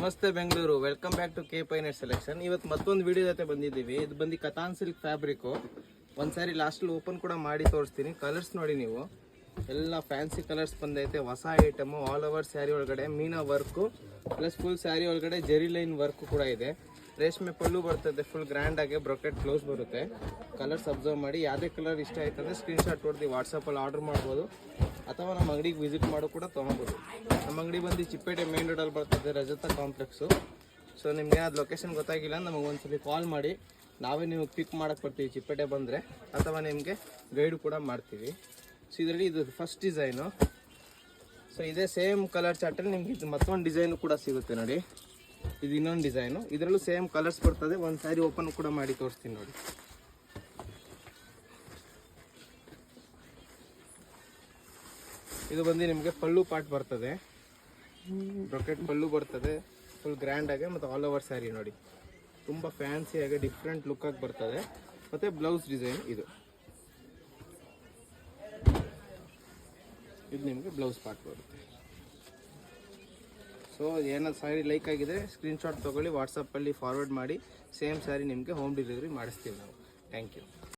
ನಮಸ್ತೆ Bengaluru, welcome back to K ಪೈನೆಟ್ selection. ಇವತ್ತು ಮತ್ತೊಂದು ವಿಡಿಯೋ ಜೊತೆ ಬಂದಿದ್ದೀವಿ. ಇದು ಬಂದು ಕತಾನ್ ಸಿಲ್ಕ್ ಫ್ಯಾಬ್ರಿಕ್. ಒಂದ್ಸಾರಿ ಲಾಸ್ಟಲ್ಲಿ ಓಪನ್ ಕೂಡ ಮಾಡಿ ತೋರಿಸ್ತೀನಿ. ಕಲರ್ಸ್ ನೋಡಿ ನೀವು, ಎಲ್ಲ ಫ್ಯಾನ್ಸಿ ಕಲರ್ಸ್ ಬಂದೈತೆ. ಹೊಸ ಐಟಮು, ಆಲ್ ಓವರ್ ಸ್ಯಾರಿ ಒಳಗಡೆ ಮೀನಾ ವರ್ಕು ಪ್ಲಸ್ ಫುಲ್ ಸ್ಯಾರಿ ಒಳಗಡೆ ಜೆರಿ ಲೈನ್ ವರ್ಕು ಕೂಡ ಇದೆ. ರೇಷ್ಮೆ ಪಲ್ಲು ಬರ್ತದೆ, ಫುಲ್ ಗ್ರ್ಯಾಂಡ್ ಆಗಿ ಬ್ರೊಕೆಟ್ ಬ್ಲೌಸ್ ಬರುತ್ತೆ. ಕಲರ್ಸ್ ಅಬ್ಸರ್ವ್ ಮಾಡಿ, ಯಾವುದೇ ಕಲರ್ ಇಷ್ಟ ಆಯ್ತಂದ್ರೆ ಸ್ಕ್ರೀನ್ಶಾಟ್ ಹೊಡೆದು ವಾಟ್ಸಪ್ಪಲ್ಲಿ ಆರ್ಡರ್ ಮಾಡ್ಬೋದು, ಅಥವಾ ನಮ್ಮ ಅಂಗಡಿಗೆ ವಿಸಿಟ್ ಮಾಡೋ ಕೂಡ ತೊಗೊಬೋದು. ನಮ್ಮ ಅಂಗಡಿ ಬಂದು ಚಿಪ್ಪೇಟೆ ಮೇನ್ ರೋಡಲ್ಲಿ ಬರ್ತದೆ, ರಜತ ಕಾಂಪ್ಲೆಕ್ಸು. ಸೊ ನಿಮ್ಗೆ ಅದು ಲೊಕೇಶನ್ ಗೊತ್ತಾಗಿಲ್ಲ, ನಮಗೆ ಒಂದ್ಸಲಿ ಕಾಲ್ ಮಾಡಿ, ನಾವೇ ನೀವು ಪಿಕ್ ಮಾಡಕ್ಕೆ ಬರ್ತೀವಿ ಚಿಪ್ಪೇಟೆ ಬಂದರೆ, ಅಥವಾ ನಿಮಗೆ ಗೈಡ್ ಕೂಡ ಮಾಡ್ತೀವಿ. ಸೊ ಇದರಲ್ಲಿ ಇದು ಫಸ್ಟ್ ಡಿಸೈನು. ಸೊ ಇದೇ ಸೇಮ್ ಕಲರ್ ಚಾರ್ಟಲ್ಲಿ ನಿಮ್ಗೆ ಇದು ಮತ್ತೊಂದು ಡಿಸೈನು ಕೂಡ ಸಿಗುತ್ತೆ ನೋಡಿ. ಇದು ಇನ್ನೊಂದು ಡಿಸೈನು, ಇದರಲ್ಲೂ ಸೇಮ್ ಕಲರ್ಸ್ ಬರ್ತದೆ. ಒಂದು ಸ್ಯಾರಿ ಓಪನ್ ಕೂಡ ಮಾಡಿ ತೋರಿಸ್ತೀನಿ ನೋಡಿ. ಇದು ಬಂದು ನಿಮಗೆ ಪಲ್ಲು ಪಾರ್ಟ್ ಬರ್ತದೆ, ಬ್ರೊಕೆಟ್ ಪಲ್ಲು ಬರ್ತದೆ, ಫುಲ್ ಗ್ರ್ಯಾಂಡ್ ಆಗಿ, ಮತ್ತು ಆಲ್ ಓವರ್ ಸ್ಯಾರಿ ನೋಡಿ ತುಂಬ ಫ್ಯಾನ್ಸಿಯಾಗಿ ಡಿಫ್ರೆಂಟ್ ಲುಕ್ಕಾಗಿ ಬರ್ತದೆ. ಮತ್ತು ಬ್ಲೌಸ್ ಡಿಸೈನ್ ಇದು ನಿಮಗೆ ಬ್ಲೌಸ್ ಪಾರ್ಟ್ ಬರುತ್ತೆ. ಸೊ ಏನಾದ್ರು ಸ್ಯಾರಿ ಲೈಕ್ ಆಗಿದೆ ಸ್ಕ್ರೀನ್ಶಾಟ್ ತೊಗೊಳ್ಳಿ, ವಾಟ್ಸಪ್ಪಲ್ಲಿ ಫಾರ್ವರ್ಡ್ ಮಾಡಿ. ಸೇಮ್ ಸ್ಯಾರಿ ನಿಮಗೆ ಹೋಮ್ ಡೆಲಿವರಿ ಮಾಡಿಸ್ತೀವಿ ನಾವು. Thank you.